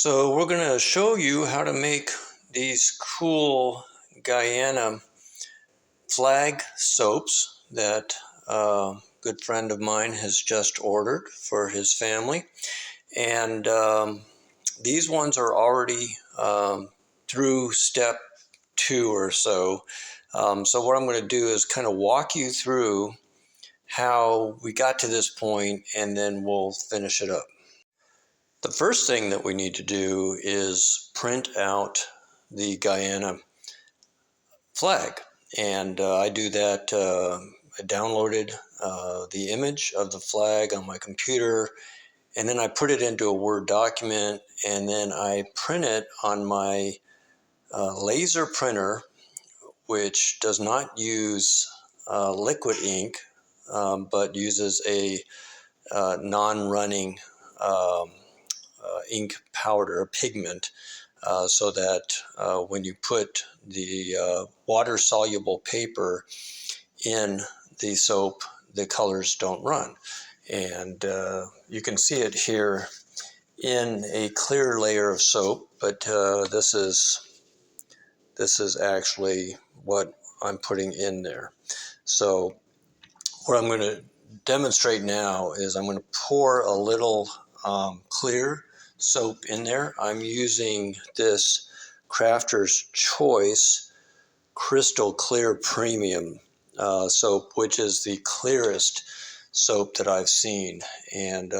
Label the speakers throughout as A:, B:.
A: So we're going to show you how to make these cool Guyana Flag soaps that a good friend of mine has just ordered for his family. And these ones are already through step 2 or so. So what I'm going to do is kind of walk you through how we got to this point, and then we'll finish it up. The first thing that we need to do is print out the Guyana flag. And I do that. I downloaded the image of the flag on my computer, and then I put it into a Word document, and then I print it on my laser printer, which does not use liquid ink, but uses a non-running ink powder, pigment, so that when you put the water-soluble paper in the soap, the colors don't run. And you can see it here in a clear layer of soap, but this is actually what I'm putting in there. So what I'm going to demonstrate now is I'm going to pour a little clear soap in there. I'm using this Crafter's Choice Crystal Clear Premium soap, which is the clearest soap that I've seen. And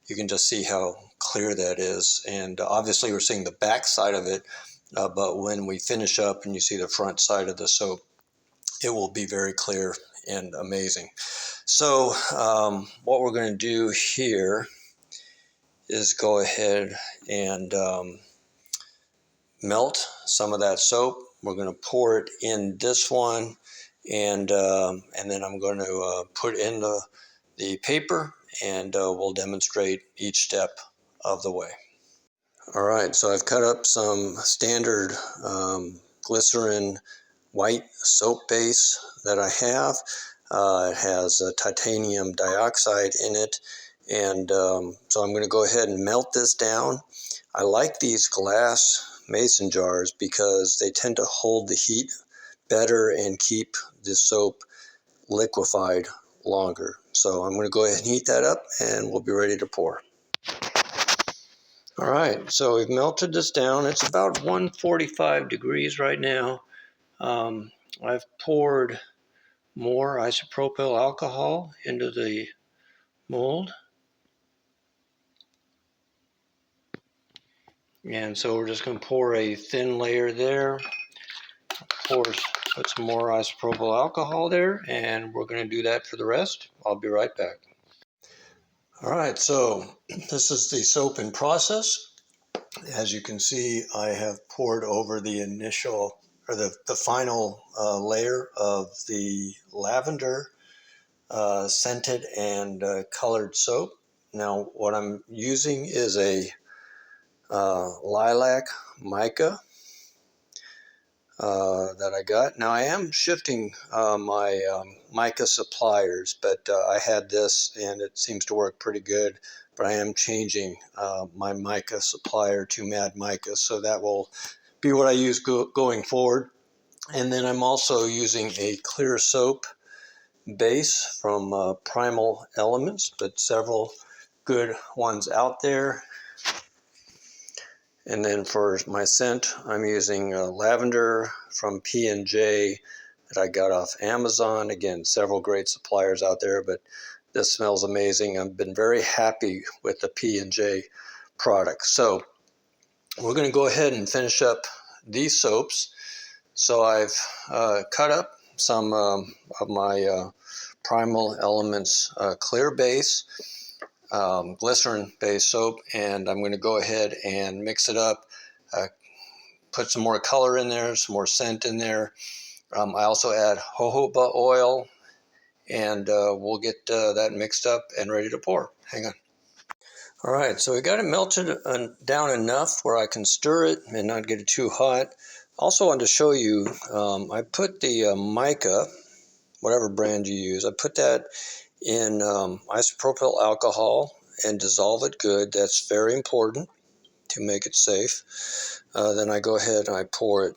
A: you can just see how clear that is. And obviously we're seeing the back side of it, but when we finish up and you see the front side of the soap, it will be very clear and amazing. So what we're going to do here is go ahead and melt some of that soap. We're going to pour it in this one, and then I'm going to put in the paper, and we'll demonstrate each step of the way. All right, so I've cut up some standard glycerin white soap base that I have. It has titanium dioxide in it, and so I'm going to go ahead and melt this down. I like these glass mason jars because they tend to hold the heat better and keep the soap liquefied longer. So I'm going to go ahead and heat that up, and we'll be ready to pour. All right, so we've melted this down. It's about 145 degrees right now. I've poured more isopropyl alcohol into the mold. And so we're just going to pour a thin layer there. Put some more isopropyl alcohol there, and we're going to do that for the rest. I'll be right back. All right, so this is the soap in process. As you can see, I have poured over the initial, or the final layer of the lavender scented and colored soap. Now what I'm using is a lilac mica that I got. Now I am shifting my mica suppliers, but I had this and it seems to work pretty good, but I am changing my mica supplier to Mad Mica, so that will be what I use going forward. And then I'm also using a clear soap base from Primal Elements, but several good ones out there. And then for my scent, I'm using lavender from P&J that I got off Amazon. Again, several great suppliers out there, but this smells amazing. I've been very happy with the P&J products. So we're going to go ahead and finish up these soaps. So I've cut up some of my Primal Elements clear base, glycerin-based soap, and I'm going to go ahead and mix it up, put some more color in there, some more scent in there. I also add jojoba oil, and we'll get that mixed up and ready to pour. Hang on. All right, so we got it melted down enough where I can stir it and not get it too hot. Also wanted to show you, I put the mica, whatever brand you use, I put that in isopropyl alcohol and dissolve it good. That's very important. to make it safe. Then I go ahead and I pour it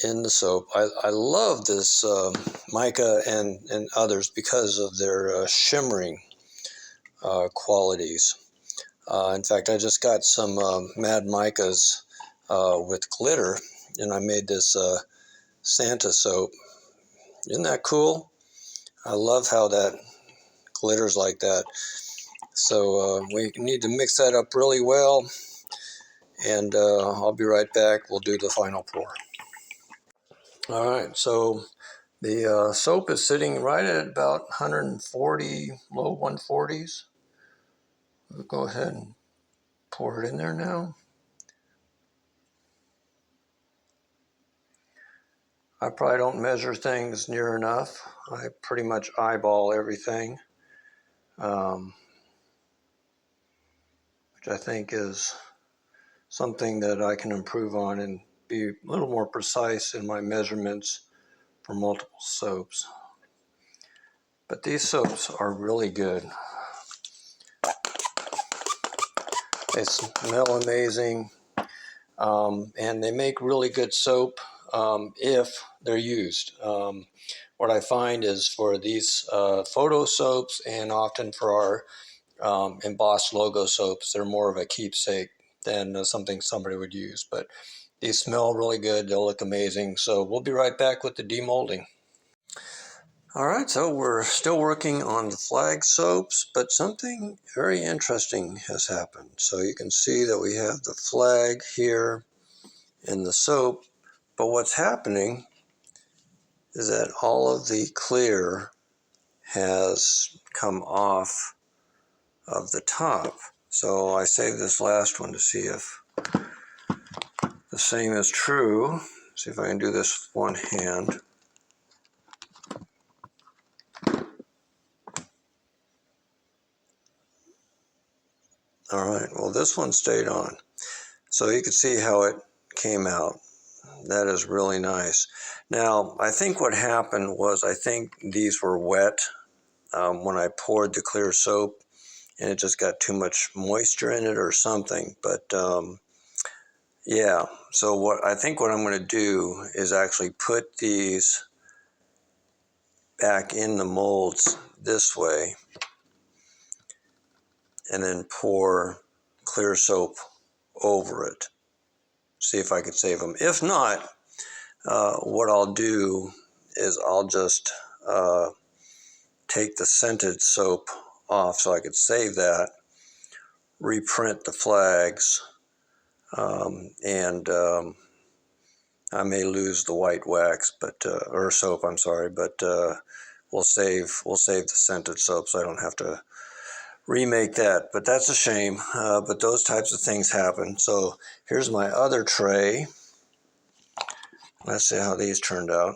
A: in the soap. I love this mica and others because of their shimmering qualities. In fact, I just got some Mad Micas with glitter, and I made this Santa soap. Isn't that cool? I love how that glitters like that. So we need to mix that up really well, and I'll be right back. We'll do the final pour. All right, so the soap is sitting right at about 140, low 140s. We'll go ahead and pour it in there now. I probably don't measure things near enough. I pretty much eyeball everything, which I think is something that I can improve on and be a little more precise in my measurements for multiple soaps. But these soaps are really good. They smell amazing, and they make really good soap if they're used. What I find is for these photo soaps and often for our embossed logo soaps, they're more of a keepsake than something somebody would use. But these smell really good. They'll look amazing. So we'll be right back with the demolding. All right, so we're still working on the flag soaps, but something very interesting has happened. So you can see that we have the flag here in the soap, but what's happening is that all of the clear has come off of the top. So I saved this last one to see if the same is true. See if I can do this with one hand. All right, well, this one stayed on. So you can see how it came out. That is really nice. Now, I think what happened was I think these were wet when I poured the clear soap, and it just got too much moisture in it or something. But yeah, so what I'm going to do is actually put these back in the molds this way and then pour clear soap over it. See if I could save them. If not, what I'll do is I'll just take the scented soap off so I could save that, reprint the flags, and I may lose the white wax, but or soap. I'm sorry, but we'll save the scented soap so I don't have to remake that. But that's a shame. But those types of things happen. So here's my other tray. Let's see how these turned out.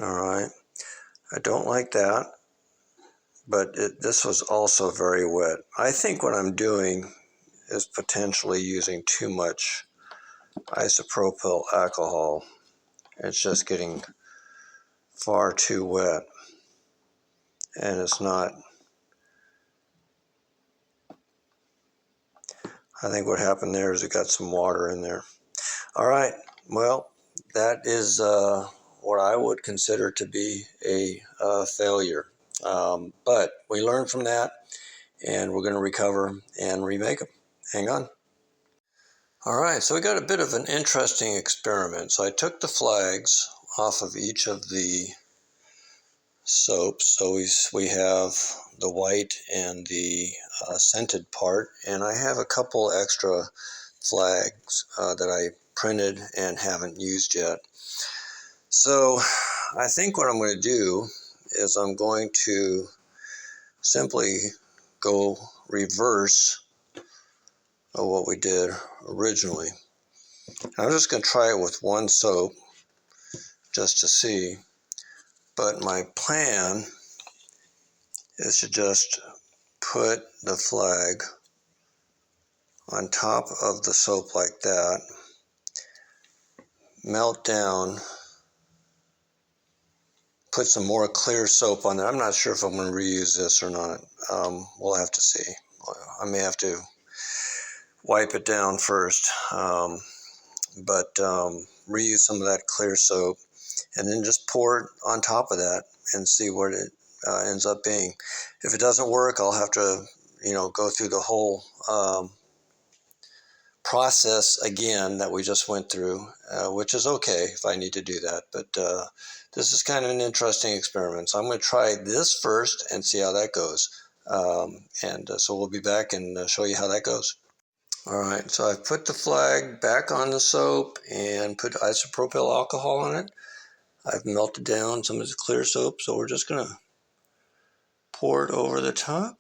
A: All right. I don't like that, but this was also very wet. I think what I'm doing is potentially using too much isopropyl alcohol. It's just getting far too wet, and it's not. I think what happened there is it got some water in there. All right, well, that is what I would consider to be a failure. But we learned from that, and we're going to recover and remake them. Hang on. All right, so we got a bit of an interesting experiment. So I took the flags off of each of the soaps. So we have the white and the scented part, and I have a couple extra flags that I printed and haven't used yet. So I think what I'm going to do is I'm going to simply go reverse of what we did originally. I'm just going to try it with one soap just to see, but my plan is to just put the flag on top of the soap like that, put some more clear soap on there. I'm not sure if I'm going to reuse this or not. We'll have to see. I may have to wipe it down first, but reuse some of that clear soap, and then just pour it on top of that and see what it ends up being. If it doesn't work, I'll have to, go through the whole process again that we just went through, which is okay if I need to do that. But this is kind of an interesting experiment. So I'm going to try this first and see how that goes. So we'll be back and show you how that goes. All right, so I've put the flag back on the soap and put isopropyl alcohol on it. I've melted down some of the clear soap, so we're just going to pour it over the top.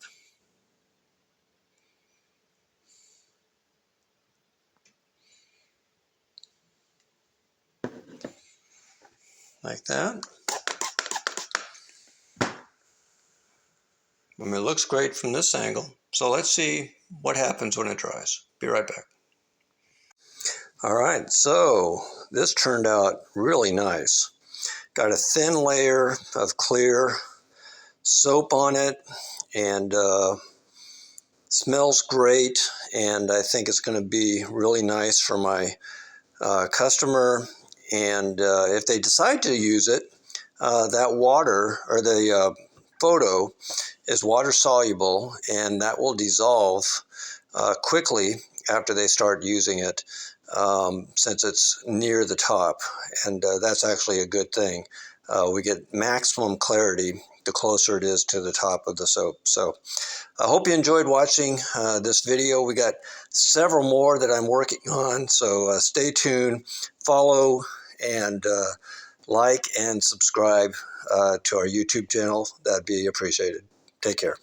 A: Like that. I mean, it looks great from this angle. So let's see what happens when it dries. Be right back. All right, so this turned out really nice. Got a thin layer of clear soap on it, and smells great, and I think it's going to be really nice for my customer. And if they decide to use it, that water, or the photo, is water soluble, and that will dissolve quickly after they start using it, since it's near the top, and that's actually a good thing. We get maximum clarity the closer it is to the top of the soap. So I hope you enjoyed watching this video. We got several more that I'm working on, so stay tuned, follow, and like and subscribe to our YouTube channel. That'd be appreciated. Take care.